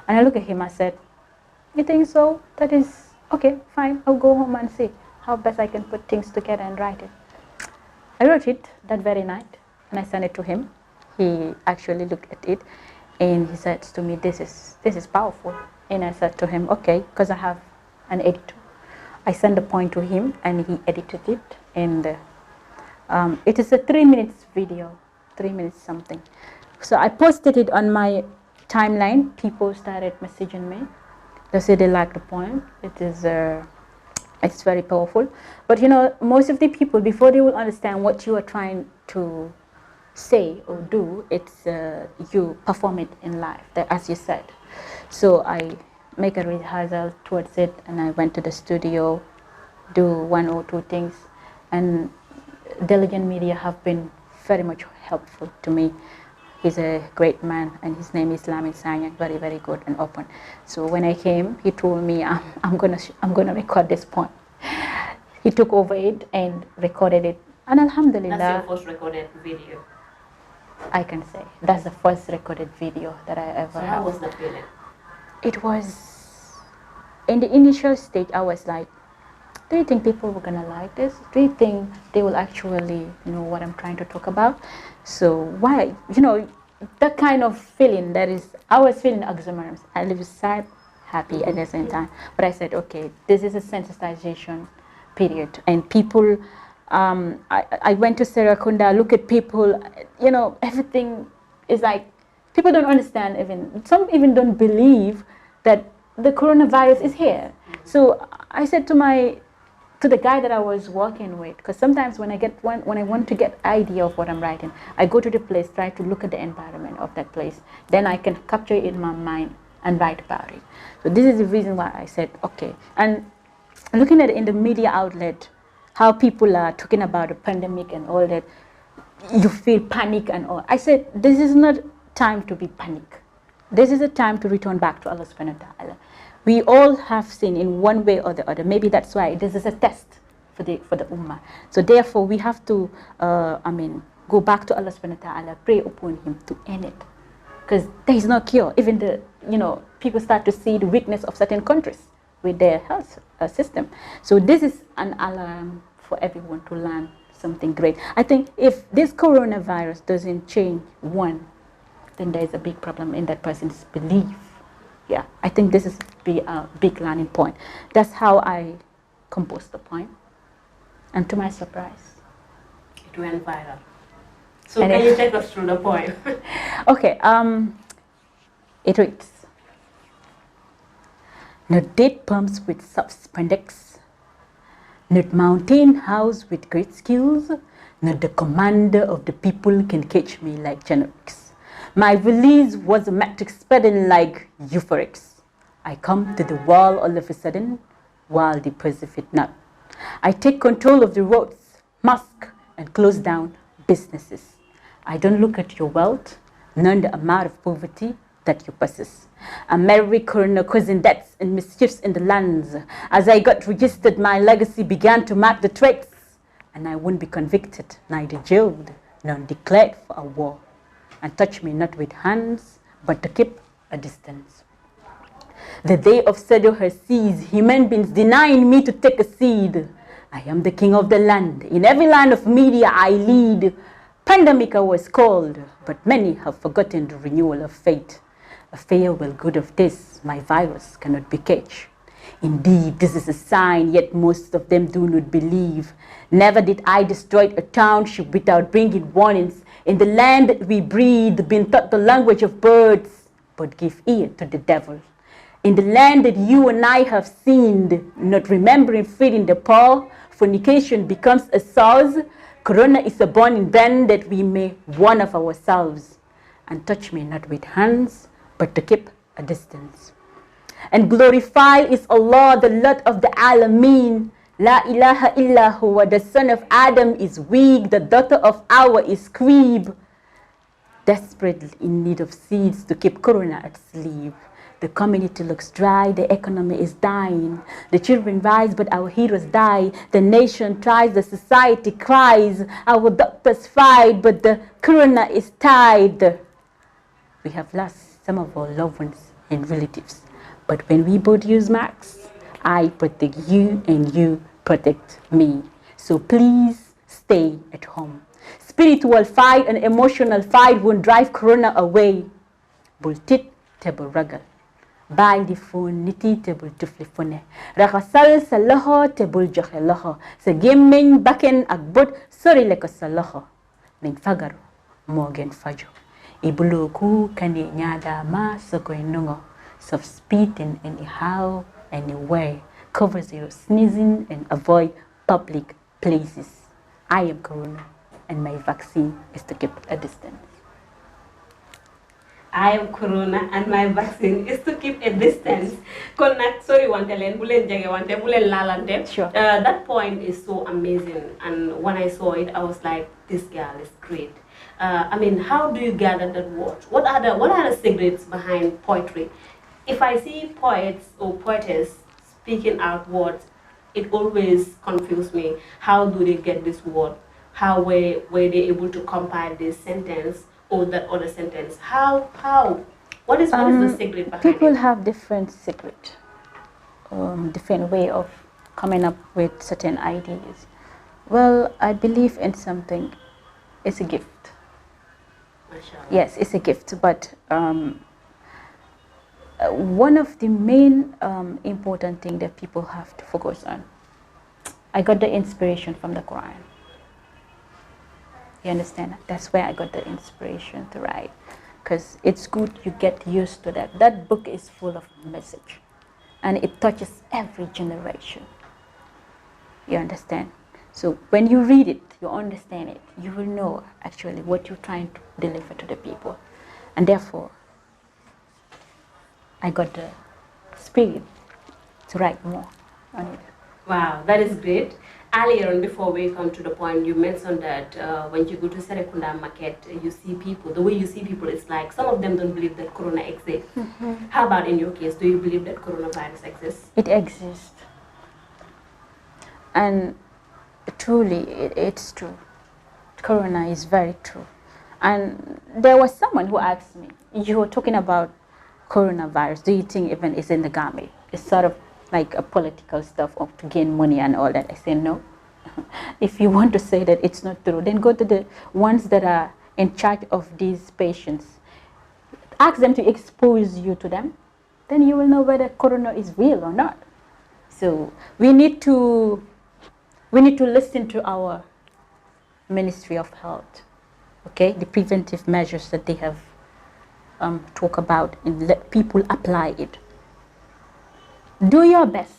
And I look at him, I said, you think so? That is, okay, fine, I'll go home and see how best I can put things together and write it. I wrote it that very night and I sent it to him. He actually looked at it and he said to me, this is powerful. And I said to him, okay, because I have an editor. I sent the point to him and he edited it, and it is a 3 minutes video, 3 minutes something. So I posted it on my timeline. People started messaging me. They say they like the poem. It's very powerful. But most of the people, before they will understand what you are trying to say or do, it's you perform it in life, as you said. So I make a rehearsal towards it, and I went to the studio, do one or two things, and Diligent Media have been very much helpful to me. He's a great man, and his name is Lamin Sanyak, very, very good and open. So when I came, he told me, I'm gonna record this poem. He took over it and recorded it, and Alhamdulillah. That's your first recorded video. I can say that's the first recorded video that I ever So had. how was the feeling? It was, in the initial stage, I was like, do you think people were gonna like this? Do you think they will actually know what I'm trying to talk about? So why, that kind of feeling I was feeling oxymorons. I was sad, happy at the same time. But I said, okay, this is a sensitization period. And people, I went to Serakunda, look at people, everything is like, people don't understand even, some even don't believe that the coronavirus is here. So I said to the guy that I was working with, because sometimes when I want to get idea of what I'm writing, I go to the place, try to look at the environment of that place, then I can capture it in my mind and write about it. So this is the reason why I said, okay. And looking at it in the media outlet, how people are talking about the pandemic and all that, you feel panic and all. I said, this is not time to be panic. This is a time to return back to Allah subhanahu wa ta'ala. We all have sinned in one way or the other. Maybe that's why this is a test for the ummah. So therefore, we have to, go back to Allah subhanahu wa ta'ala, pray upon Him to end it. Because there is no cure. Even people start to see the weakness of certain countries with their health system. So this is an alarm for everyone to learn something great. I think if this coronavirus doesn't change one, then there is a big problem in that person's belief. Yeah, I think this is a big learning point. That's how I composed the poem. And to my surprise, it went viral. So can you take us through the poem? Okay, it reads, not date pumps with spandex, not mountain house with great skills, not the commander of the people can catch me like generics. My release was a metric spreading like euphorics. I come to the wall all of a sudden, while they perceive it not. I take control of the roads, mosque, and close down businesses. I don't look at your wealth, none the amount of poverty that you possess. A merry corona causing deaths and mischiefs in the lands. As I got registered, my legacy began to mark the threats, and I won't be convicted, neither jailed, nor declared for a war. And touch me not with hands, but to keep a distance. The day of Sedo has ceased, human beings denying me to take a seed. I am the king of the land. In every line of media I lead. Pandemic I was called, but many have forgotten the renewal of fate. A farewell good of this, my virus cannot be catch. Indeed, this is a sign, yet most of them do not believe. Never did I destroy a township without bringing warnings. In the land that we breathe, been taught the language of birds, but give ear to the devil. In the land that you and I have sinned, not remembering feeding the poor, fornication becomes a source. Corona is a burning brand that we may warn of ourselves. And touch me not with hands, but to keep a distance. And glorified is Allah, the Lord of the Alameen. La ilaha illa huwa, the son of Adam is weak, the daughter of Awa is Creeb. Desperately in need of seeds to keep Corona at sleep. The community looks dry, the economy is dying. The children rise, but our heroes die. The nation tries, the society cries. Our doctors fight, but the Corona is tied. We have lost some of our loved ones and relatives. But when we both use masks, I protect you and you protect me. So please stay at home. Spiritual fight and emotional fight won't drive Corona away. Bultit table ragal. By the phone, niti table tuflifone. Rakasal sa loho table joxe loho. Sa gemmeñ baken ak bot sori leko sa loho. Ning fagaru mogen fajo. Ibuloku kani nyada ma sokoy nungo. Soft spitting anyhow, anywhere. Cover your sneezing and avoid public places. I am Corona, and my vaccine is to keep a distance. I am corona and my vaccine is to keep a distance. Connect, sorry, Sure. that point is so amazing. And when I saw it, I was like, this girl is great. I mean, how do you gather that word? What are the secrets behind poetry? If I see poets or poetess speaking out words, it always confuses me. How do they get this word? How were they able to compile this sentence or that other sentence? How? What is the secret behind People it? have different secret, different way of coming up with certain ideas. Well, I believe in something. It's a gift. Mashallah. Yes, it's a gift, but one of the main important thing that people have to focus on. I got the inspiration from the Quran. You understand? That's where I got the inspiration to write, because it's good you get used to that. That book is full of message, and it touches every generation. You understand? So when you read it, you understand it. You will know actually what you're trying to deliver to the people, and therefore, I got the spirit to write more on it. Wow, that is great. Earlier on, before we come to the point, you mentioned that when you go to Serekunda market, you see people. The way you see people, it's like some of them don't believe that corona exists. How about in your case? Do you believe that coronavirus exists? It exists, and truly, it's true. Corona is very true. And there was someone who asked me, you were talking about coronavirus. Do you think even it's in the Gambia? It's sort of like a political stuff of to gain money and all that. I say no. If you want to say that it's not true, then go to the ones that are in charge of these patients. Ask them to expose you to them. Then you will know whether corona is real or not. So we need to listen to our Ministry of Health, okay? The preventive measures that they have talk about, and let people apply it. Do your best.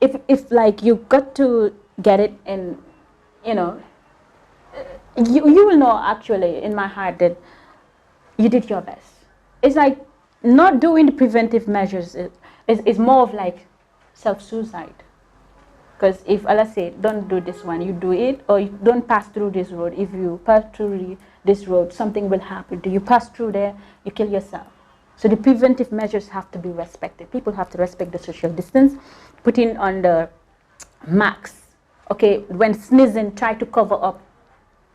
If like you got to get it, and you know, you will know actually in my heart that you did your best. It's like not doing the preventive measures is more of like self-suicide. Because if Allah said, don't do this one, you do it, or you don't pass through this road. If you pass through this road, something will happen to you. Pass through there, you kill yourself. So the preventive measures have to be respected. People have to respect the social distance, putting on the masks. Okay, when sneezing, try to cover up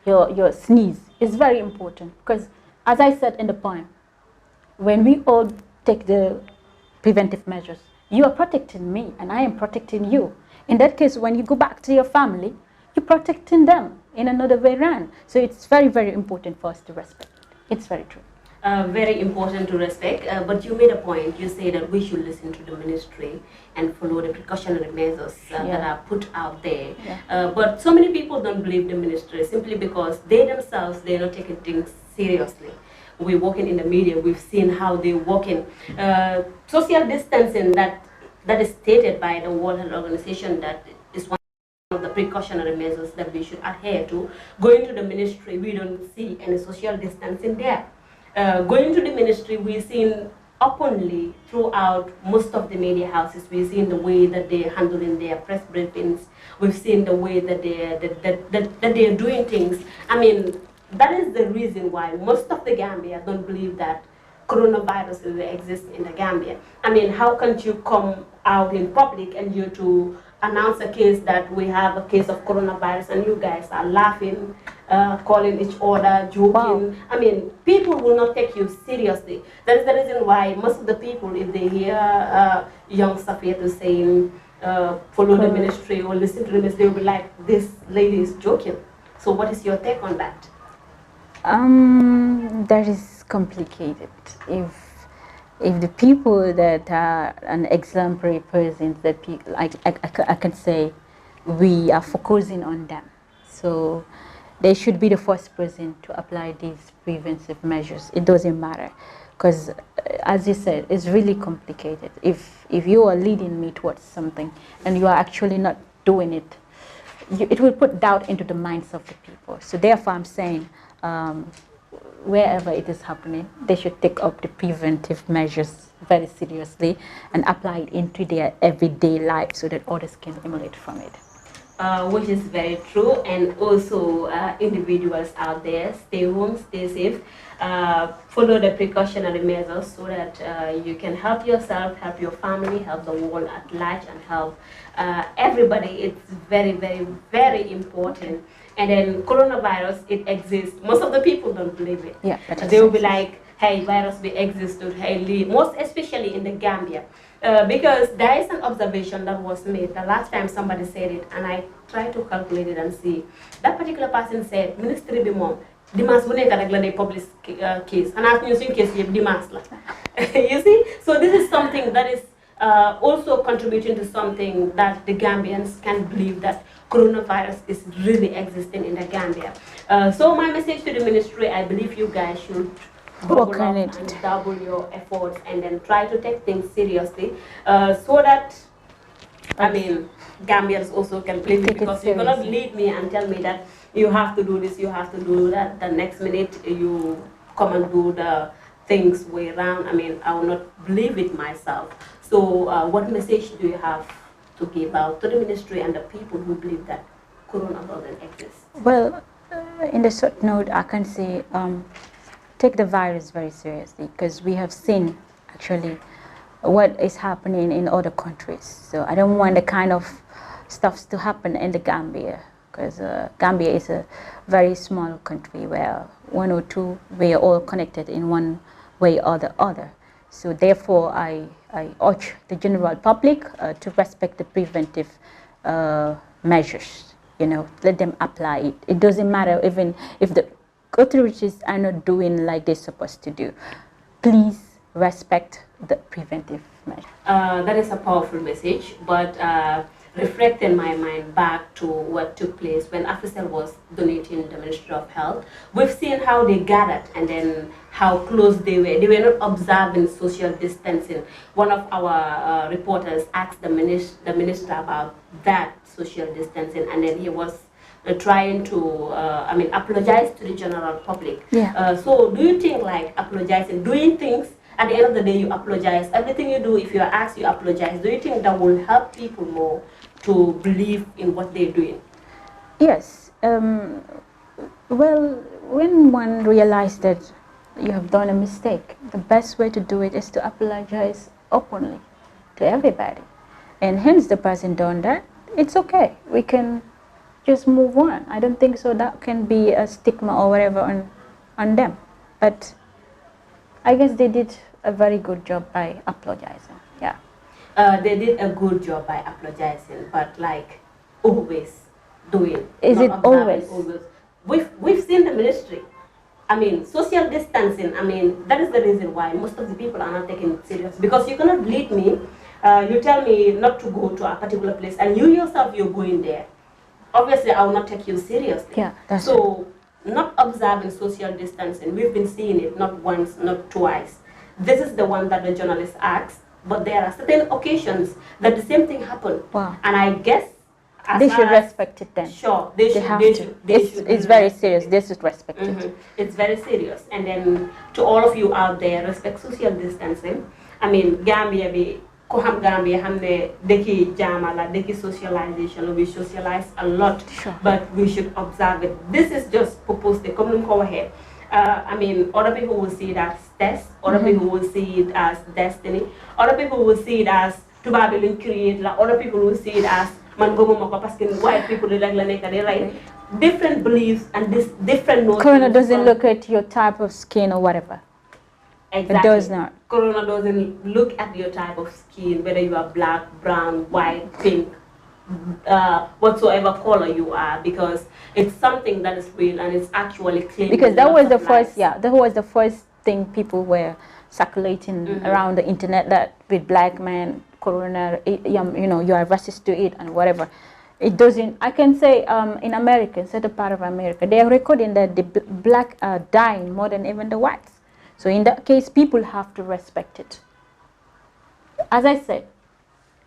your sneeze. It's very important, because as I said in the poem, when we all take the preventive measures, you are protecting me and I am protecting you. In that case, when you go back to your family, you're protecting them in another way around. So it's very, very important for us to respect. It's very true. Very important to respect, but you made a point. You say that we should listen to the ministry and follow the precautionary measures that are put out there. Yeah. But so many people don't believe the ministry simply because they themselves, they're not taking things seriously. We're working in the media, we've seen how they're working. Social distancing that is stated by the World Health Organization that is one of the precautionary measures that we should adhere to. Going to the ministry, we don't see any social distancing there. Going to the ministry, we've seen openly throughout most of the media houses. We've seen the way that they're handling their press briefings. We've seen the way that they're doing things. I mean, that is the reason why most of the Gambia don't believe that coronavirus exists in the Gambia. I mean, how can you come out in public and you to announce a case that we have a case of coronavirus and you guys are laughing, calling each other, joking. Wow. I mean, people will not take you seriously. That is the reason why most of the people, if they hear young Saffiatou saying, follow the ministry or listen to the ministry, they'll be like, this lady is joking. So what is your take on that? That is complicated. If the people that are an exemplary person, that people, I can say, we are focusing on them. So they should be the first person to apply these preventive measures. It doesn't matter, because as you said, it's really complicated. If you are leading me towards something and you are actually not doing it, it will put doubt into the minds of the people. So therefore, I'm saying wherever it is happening, they should take up the preventive measures very seriously and apply it into their everyday life so that others can emulate from it. Which is very true, and also individuals out there, stay home, stay safe, follow the precautionary measures so that you can help yourself, help your family, help the world at large, and help everybody. It's very, very, very important. And then coronavirus, it exists. Most of the people don't believe it. Yeah, they will be like, hey, virus will exist, hey, most especially in the Gambia. Because there is an observation that was made the last time somebody said it, and I tried to calculate it and see. That particular person said, Ministry bi mom, dimanche bu nekk rek la day publish case. And after using case, dimanche la. You see? So this is something that is also contributing to something that the Gambians can believe that coronavirus is really existing in the Gambia. So my message to the ministry, I believe you guys should double up and double your efforts and then try to take things seriously so that, I mean, Gambians also can believe it, because you cannot lead me and tell me that you have to do this, you have to do that. The next minute you come and do the things way around. I mean, I will not believe it myself. So what message do you have to give out to the ministry and the people who believe that corona doesn't exist? Well, in the short note, I can say take the virus very seriously, because we have seen actually what is happening in other countries. So I don't want the kind of stuff to happen in the Gambia, because Gambia is a very small country where one or two, we are all connected in one way or the other. So therefore, I urge the general public to respect the preventive measures. You know, let them apply it. It doesn't matter even if the authorities are not doing like they're supposed to do. Please respect the preventive measure. That is a powerful message, but reflecting my mind back to what took place when Africell was donating the Ministry of Health, we've seen how they gathered and then how close they were. They were not observing social distancing. One of our reporters asked the minister about that social distancing, and then he was trying to, I mean, apologize to the general public. Yeah. So do you think like apologizing, doing things, at the end of the day you apologize, everything you do, if you are asked, you apologize, do you think that will help people more to believe in what they're doing? Yes. Well, when one realizes that you have done a mistake, the best way to do it is to apologize openly to everybody. And hence the person done that, it's okay. We can just move on. I don't think so that can be a stigma or whatever on them. But I guess they did a very good job by apologizing. Yeah. They did a good job by apologizing, but like always doing. Is it always? We've seen the ministry. I mean, social distancing, I mean, that is the reason why most of the people are not taking it serious. Because you cannot lead me, you tell me not to go to a particular place, and you yourself, you're going there. Obviously, I will not take you seriously. Yeah, that's so, not observing social distancing, we've been seeing it not once, not twice. This is the one that the journalist asked, but there are certain occasions that the same thing happened. Wow. And I guess they should respect it then. Sure, they have to. It's very serious. They should respect it. It's very serious. And then to all of you out there, respect social distancing. I mean, Gambia, ko ham Gambia, hamne deki jamala, deki socialization. We socialize a lot, sure, but we should observe it. This is just proposed. Come ahead. I mean, other people will see it as test. Other people will see it as destiny. Other people will see it as to Babylon create. Other people will see it as man white people right? Different beliefs and this different notions. Corona doesn't look at your type of skin or whatever. Exactly. It does not. Corona doesn't look at your type of skin, whether you are black, brown, white, pink, whatsoever color you are, because it's something that is real and it's actually clean. Because that was the first, that was the first thing people were circulating around the internet, that with black man, corona, you know, you are racist to it and whatever. It doesn't, I can say in America, certain part of America, they are recording that the black are dying more than even the whites. So in that case, people have to respect it. As I said,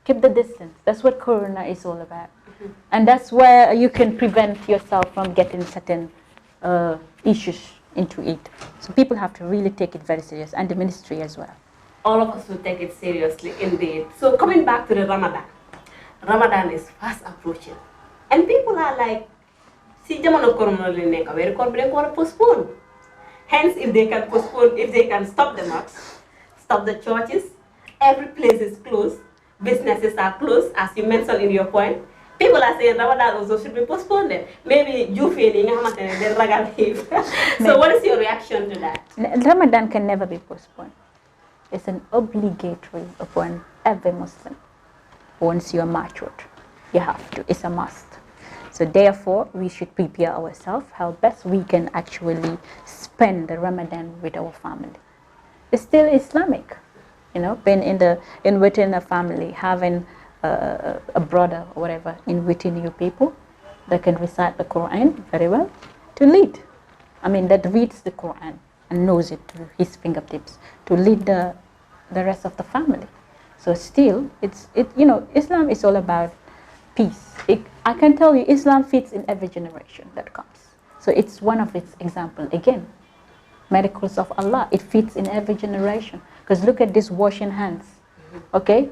keep the distance. That's what corona is all about. And that's where you can prevent yourself from getting certain issues into it. So people have to really take it very serious, and the ministry as well. All of us will take it seriously indeed. So coming back to the Ramadan. Ramadan is fast approaching. And people are like, si jamono corona la nekk weeru koor bi dañ ko war a postpone. Hence, if they can postpone, if they can stop the mosques, stop the churches, every place is closed, businesses are closed, as you mentioned in your point. People are saying Ramadan also should be postponed. Maybe you feeling they're ragal. So what is your reaction to that? Ramadan can never be postponed. It's an obligatory upon every Muslim. Once you are matured, you have to. It's a must. So therefore, we should prepare ourselves how best we can actually spend the Ramadan with our family. It's still Islamic, you know, being within a family, having a brother or whatever within your people that can recite the Quran very well to lead. I mean, that reads the Quran and knows it to his fingertips to lead the rest of the family. So still, Islam is all about peace. I can tell you, Islam fits in every generation that comes. So it's one of its examples. Again, miracles of Allah. It fits in every generation. Because look at this washing hands. Okay,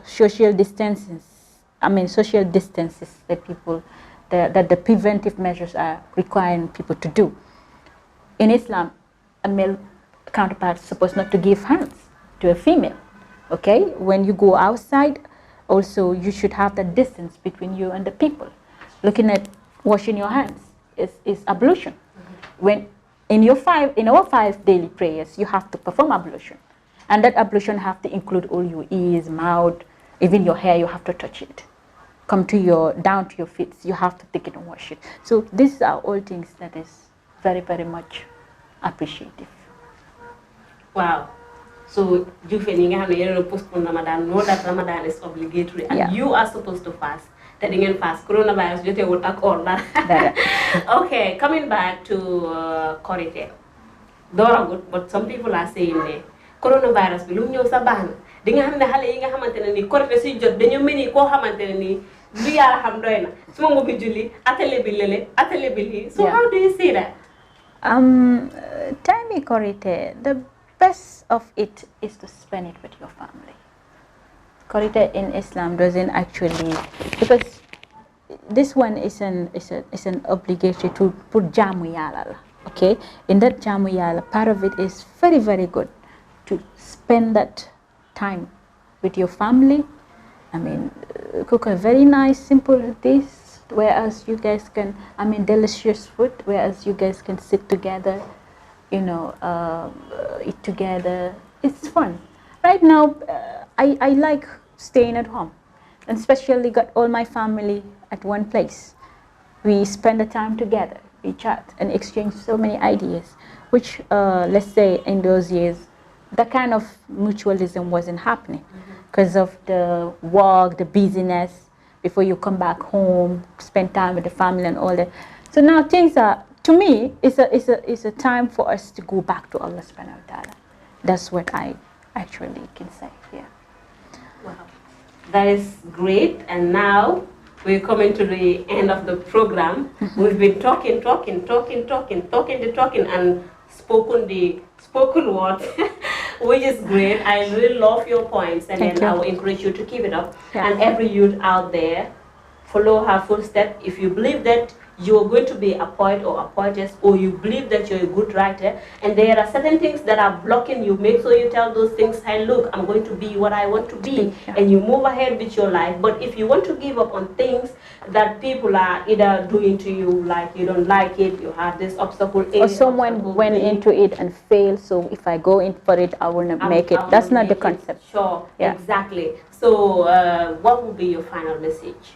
social distances. I mean, social distances that the preventive measures are requiring people to do. In Islam, a male counterpart is supposed not to give hands to a female. Okay, when you go outside, also you should have the distance between you and the people. Looking at washing your hands is ablution. When in our 5 daily prayers, you have to perform ablution, and that ablution have to include all your ears, mouth, even your hair. You have to touch it. Come to down to your feet. You have to take it and wash it. So these are all things that is very, very much appreciative. Wow. So, Joof, you have to postpone Ramadan. Know that Ramadan is obligatory, and you are supposed to fast. That you can fast. Coronavirus, you will attack all that. Okay, coming back to Korite. Dora good, but some people are saying that coronavirus will not be ban. Dinga hamne hale yi nga xamantene ni Korite ci jot dañu meni ko xamantene ni lu yalla xam doyna suma ngo bi julli atelier bi lele atelier bi li. So how do you see that? Time Korite, the best of it is to spend it with your family. Korite in Islam doesn't actually, because this one is an obligatory to put jamu yala. Okay, in that jamu yala, part of it is very, very good to spend that time with your family. I mean, cook a very nice, simple dish, whereas you guys can, I mean, delicious food, whereas you guys can sit together, you know, eat together. It's fun. Right now, I like staying at home, and especially got all my family at one place. We spend the time together, we chat and exchange so many ideas, which, let's say in those years, that kind of mutualism wasn't happening because of the work, the busyness, before you come back home, spend time with the family and all that. So now things are, to me, it's a time for us to go back to Allah subhanahu wa ta'ala. That's what I actually can say here. Wow, that is great. And now we're coming to the end of the program. We've been talking, and spoken the spoken word, which is great. I really love your points, and Thank then you. I will encourage you to keep it up. Yeah. And every youth out there, follow her footsteps. If you believe that you're going to be a poet or a poetess, or you believe that you're a good writer, and there are certain things that are blocking you, make sure you tell those things, hey, look, I'm going to be what I want to be, Yeah. and you move ahead with your life. But if you want to give up on things that people are either doing to you, like you don't like it, you have this obstacle A, Or someone obstacle went B, into it and failed, so if I go in for it, I will not make it. That's not the concept. Sure, Yeah. exactly. So what would be your final message?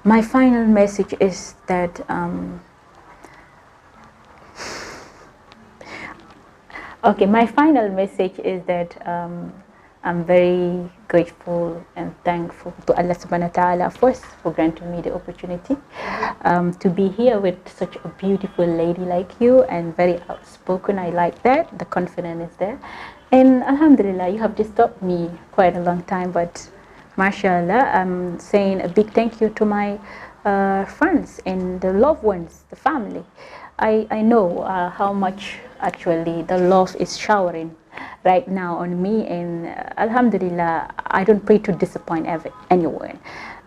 My final message is that my final message is that I'm very grateful and thankful to Allah subhanahu wa ta'ala first for granting me the opportunity to be here with such a beautiful lady like you, and very outspoken. I like that. The confidence is there. And alhamdulillah, you have disturbed me quite a long time, but mashallah, I'm saying a big thank you to my friends and the loved ones, the family. I know how much actually the love is showering right now on me, and Alhamdulillah, I don't pray to disappoint anyone,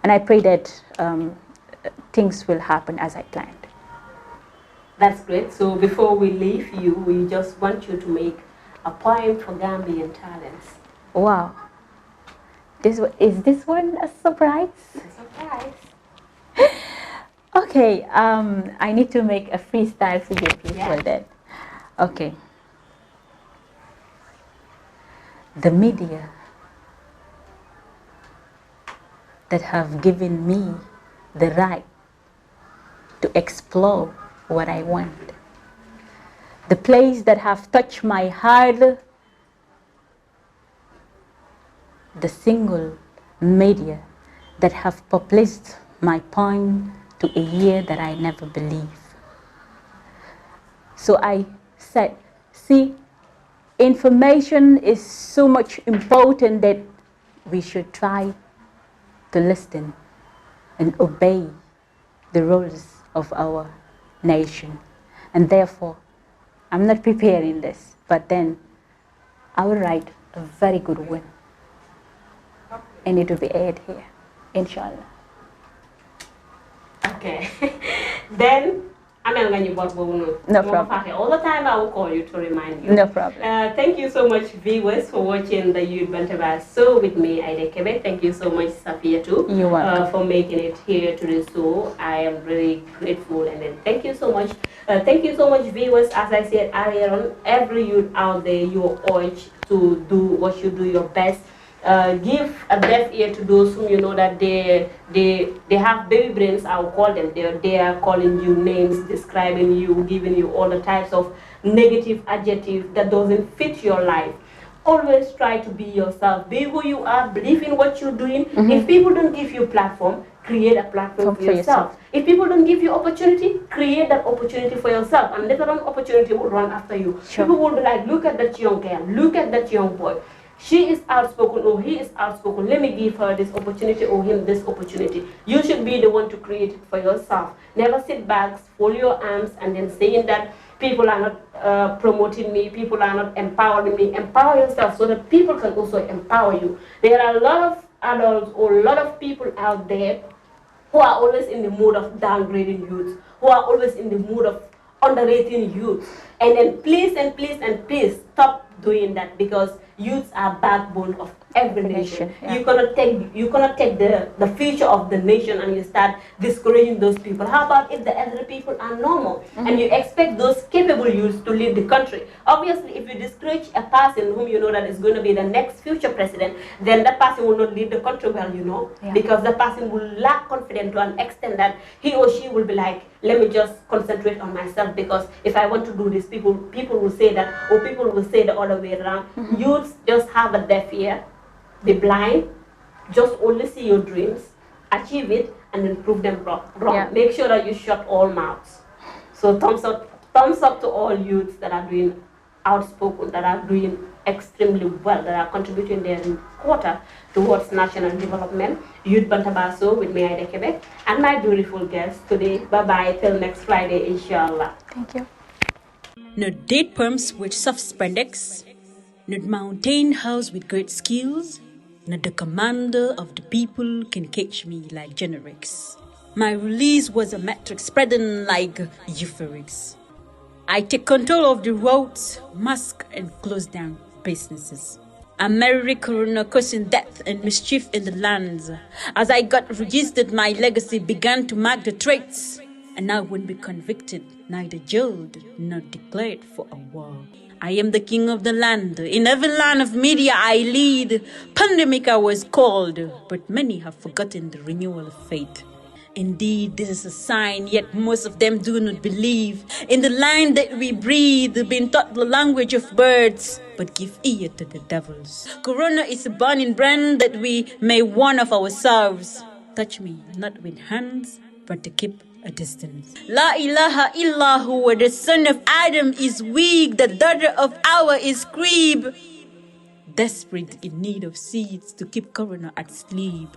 and I pray that things will happen as I planned. That's great. So before we leave you, we just want you to make a poem for Gambian talents. Wow. Is this one a surprise? A surprise. Okay, I need to make a freestyle for you people then. Okay. The media that have given me the right to explore what I want. The place that have touched my heart. The single media that have published my poem to a year that I never believed. So I said, see, information is so much important that we should try to listen and obey the rules of our nation. And therefore, I'm not preparing this, but then I will write a very good one. And it will be aired here, inshallah. Okay. Then, no problem. All the time I will call you to remind you. No problem. Thank you so much, viewers, for watching the Youth Bantaba show with me, Aida Kebbeh. Thank you so much, Saffiatou, You're welcome. for making it here to the show. I am really grateful, and then thank you so much. Thank you so much, viewers. As I said earlier on, every youth out there, you are urged to do what you do your best. Give a deaf ear to those whom you know that they have baby brains. I'll call them. They are calling you names, describing you, giving you all the types of negative adjectives that doesn't fit your life. Always try to be yourself. Be who you are. Believe in what you're doing. If people don't give you a platform, create a platform for yourself. If people don't give you opportunity, create that opportunity for yourself. And later on, opportunity will run after you. Sure. People will be like, look at that young girl. Look at that young boy. She is outspoken or he is outspoken. Let me give her this opportunity or him this opportunity. You should be the one to create it for yourself. Never sit back, fold your arms, and then saying that people are not promoting me, people are not empowering me. Empower yourself so that people can also empower you. There are a lot of adults or a lot of people out there who are always in the mood of downgrading youth, who are always in the mood of underrating youth. And then please and please and please stop doing that, because youths are backbone of every nation. Yeah. You cannot take the future of the nation and you start discouraging those people. How about if the elderly people are normal and you expect those capable youths to lead the country? Obviously, if you discourage a person whom you know that is going to be the next future president, then that person will not lead the country well, you know, because that person will lack confidence to an extent that he or she will be like, let me just concentrate on myself, because if I want to do this, people will say that, or people will say the other way around. Youths just have a deaf ear, be blind, just only see your dreams, achieve it, and then prove them wrong. Yeah. Make sure that you shut all mouths. So thumbs up to all youths that are doing outspoken, that are doing extremely well, that are contributing their quota towards national development. Youth Bantaba show with me, Aida Kebbeh, and my beautiful guest today. Bye-bye till next Friday, inshallah. Thank you. No date perms with soft spandex, not mountain house with great skills, not the commander of the people can catch me like generics. My release was a metric spreading like euphorics. I take control of the roads, mask and close down businesses. America corona causing death and mischief in the lands. As I got registered, my legacy began to mark the traits, and I won't be convicted, neither jailed, nor declared for a war. I am the king of the land. In every line of media I lead. Pandemic I was called, but many have forgotten the renewal of faith. Indeed, this is a sign, yet most of them do not believe in the land that we breathe, being taught the language of birds, but give ear to the devils. Corona is a burning brand that we may warn of ourselves. Touch me, not with hands, but to keep a distance. La ilaha illahu, the son of Adam is weak, the daughter of Awa is Creeb. Desperate in need of seeds to keep Corona at sleep.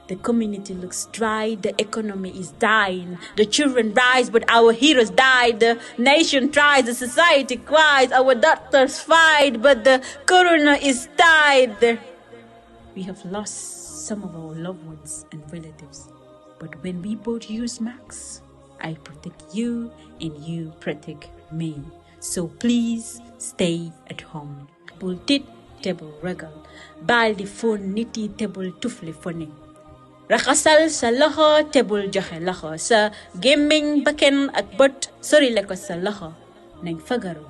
The community looks dry, the economy is dying. The children rise, but our heroes die. The nation tries, the society cries. Our doctors fight, but the coroner is died. We have lost some of our loved ones and relatives. But when we both use masks, I protect you and you protect me. So please stay at home. Tebul tit, tebul ragal. Bal di phone niti tebul tufli phone. Raxasal sa loxo tebul joxe loxo. Sa gémmiñ bakken ak bët sori la ko sa loxo. Nañ fagaru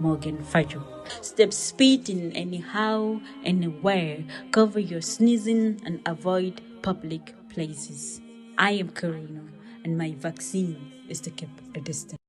moo gën faju. Stop spitting anyhow, anywhere. Cover your sneezing and avoid public places. I am Corona, and my vaccine is to keep a distance.